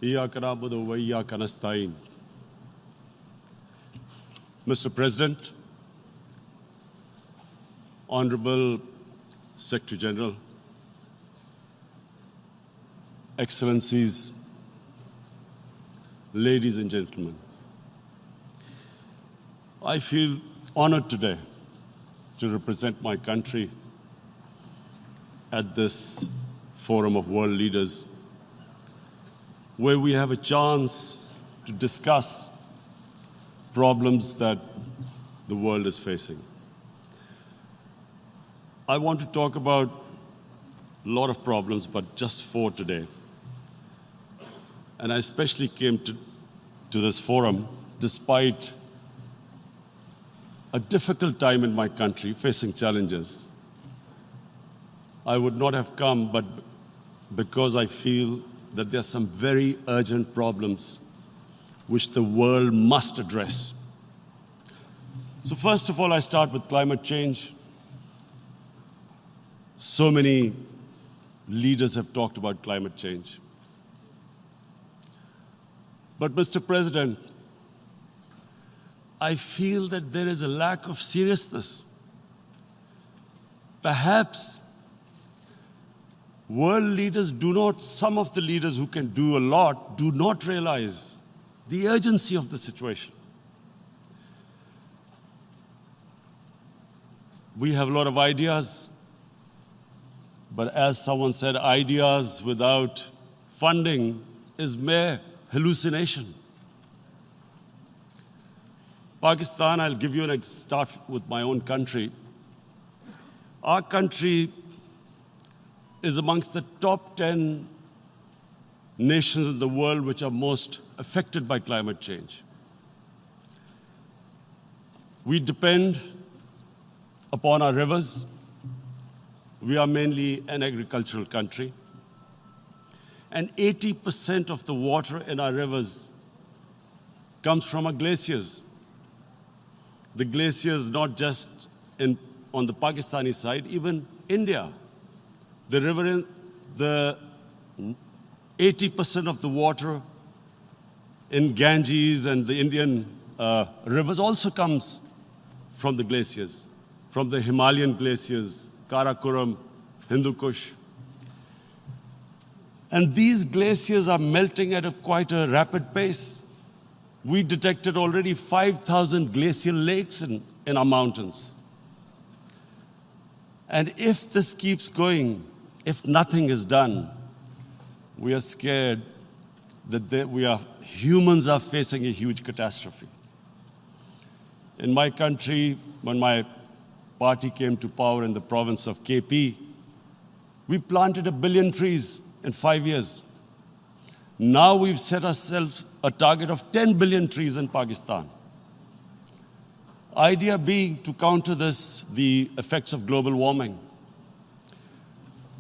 إياك نعبد وإياك نستعين. Mr. President, Honorable Secretary General, Excellencies, ladies and gentlemen, I feel honored today to represent my country at this forum of world leaders, where we have a chance to discuss problems that the world is facing. I want to talk about a lot of problems, but just 4 today. And I especially came to this forum despite a difficult time in my country, facing challenges. I would not have come, but because I feel that there are some very urgent problems which the world must address. So first of all, I start with climate change. So many leaders have talked about climate change. But Mr. President, I feel that there is a lack of seriousness. Perhaps world leaders some of the leaders who can do a lot, do not realize the urgency of the situation. We have a lot of ideas, but as someone said, ideas without funding is mere hallucination. Pakistan, I'll give you start with my own country. Our country is amongst the top 10 nations in the world which are most affected by climate change. We depend upon our rivers. We are mainly an agricultural country. And 80% of the water in our rivers comes from our glaciers. The glaciers not just on the Pakistani side, even India. The river, the 80% of the water in Ganges and the Indian rivers also comes from the glaciers, from the Himalayan glaciers, Karakoram, Hindu Kush. And these glaciers are melting at quite a rapid pace. We detected already 5,000 glacial lakes in our mountains. And if this keeps going, if nothing is done, we are scared that humans are facing a huge catastrophe. In my country, when my party came to power in the province of KP, we planted 1 billion trees in 5 years. Now we've set ourselves a target of 10 billion trees in Pakistan. Idea being to counter the effects of global warming.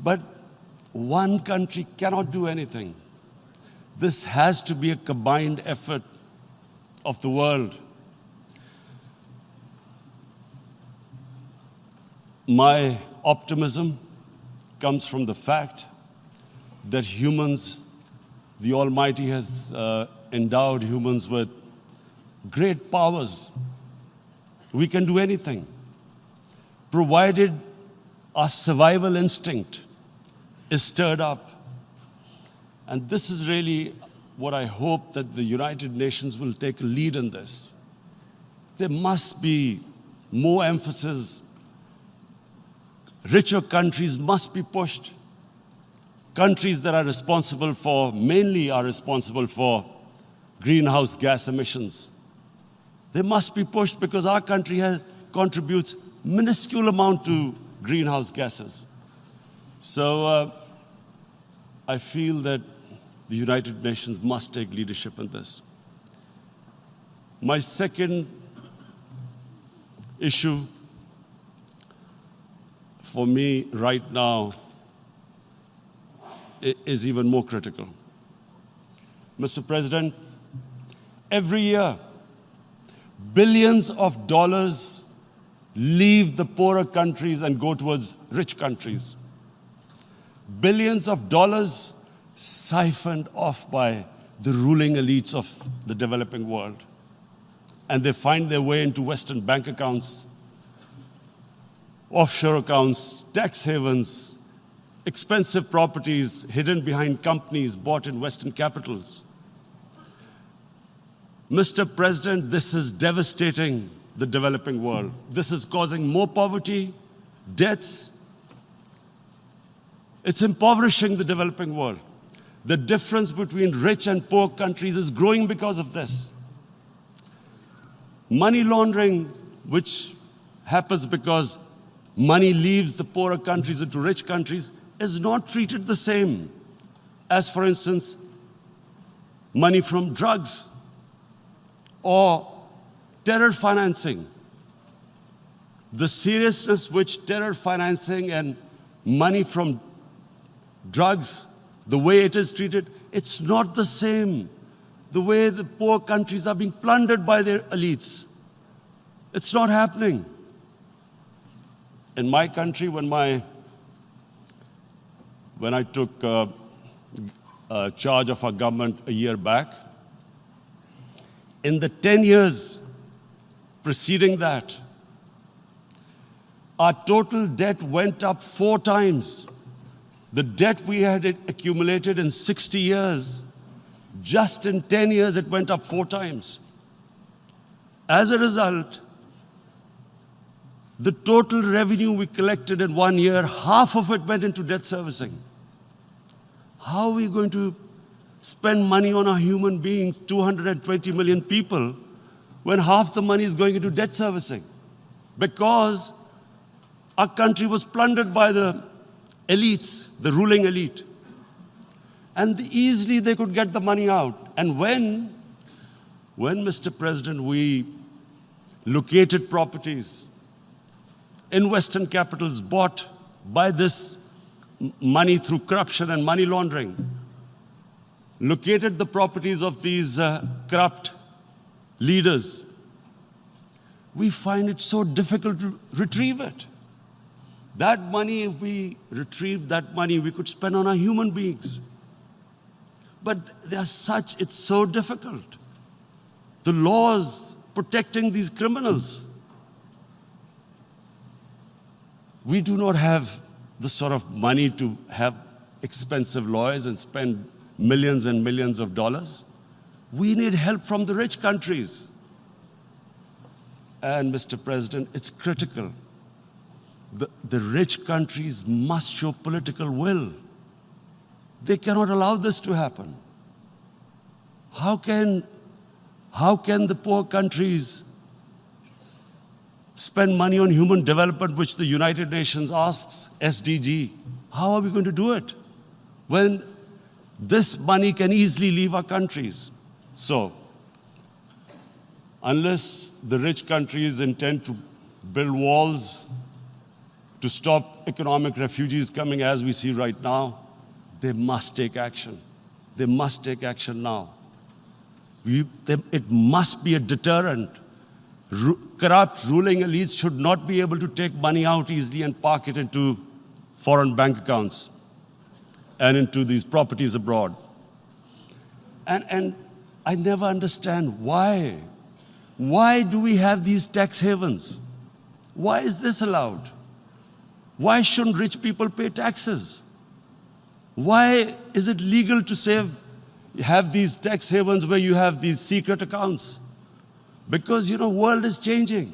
But one country cannot do anything. This has to be a combined effort of the world. My optimism comes from the fact that the Almighty has endowed humans with great powers. We can do anything, provided our survival instinct is stirred up. And this is really what I hope that the United Nations will take a lead in this. There must be more emphasis. Richer countries must be pushed. Countries that mainly are responsible for greenhouse gas emissions. They must be pushed because our country contributes minuscule amount to greenhouse gases. So I feel that the United Nations must take leadership in this. My second issue for me right now is even more critical. Mr. President, every year, billions of dollars leave the poorer countries and go towards rich countries. Billions of dollars siphoned off by the ruling elites of the developing world. And they find their way into Western bank accounts, offshore accounts, tax havens, expensive properties hidden behind companies bought in Western capitals. Mr. President, this is devastating the developing world. This is causing more poverty, debts. It's impoverishing the developing world. The difference between rich and poor countries is growing because of this. Money laundering, which happens because money leaves the poorer countries into rich countries, is not treated the same as, for instance, money from drugs or terror financing. The seriousness which terror financing and money from drugs, the way it is treated, it's not the same. The way the poor countries are being plundered by their elites. It's not happening. In my country, when I took charge of our government a year back, in the 10 years preceding that, our total debt went up 4 times. The debt we had accumulated in 60 years, just in 10 years, it went up 4 times. As a result, the total revenue we collected in 1 year, half of it went into debt servicing. How are we going to spend money on our human beings, 220 million people, when half the money is going into debt servicing? Because our country was plundered by the elites, the ruling elite. And easily they could get the money out. And when, Mr. President, we located properties in Western capitals bought by this money through corruption and money laundering, located the properties of these corrupt leaders, we find it so difficult to retrieve it. That money, if we retrieved that money, we could spend on our human beings. But it's so difficult. The laws protecting these criminals. We do not have the sort of money to have expensive lawyers and spend millions and millions of dollars. We need help from the rich countries. And Mr. President, it's critical. The rich countries must show political will. They cannot allow this to happen. How can the poor countries spend money on human development, which the United Nations asks, SDG? How are we going to do it when this money can easily leave our countries? So, unless the rich countries intend to build walls to stop economic refugees coming as we see right now, they must take action. They must take action now. It must be a deterrent. Corrupt ruling elites should not be able to take money out easily and park it into foreign bank accounts and into these properties abroad. And I never understand why. Why do we have these tax havens? Why is this allowed? Why shouldn't rich people pay taxes? Why is it legal to have these tax havens where you have these secret accounts? Because, the world is changing.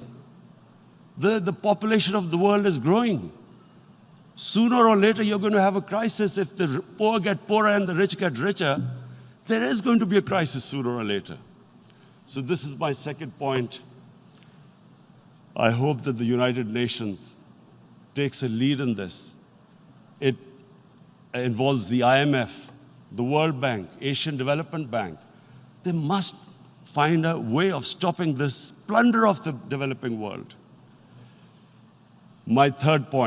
The population of the world is growing. Sooner or later, you're going to have a crisis. If the poor get poorer and the rich get richer, there is going to be a crisis sooner or later. So this is my second point. I hope that the United Nations takes a lead in this. It involves the IMF, the World Bank, Asian Development Bank. They must find a way of stopping this plunder of the developing world. My third point.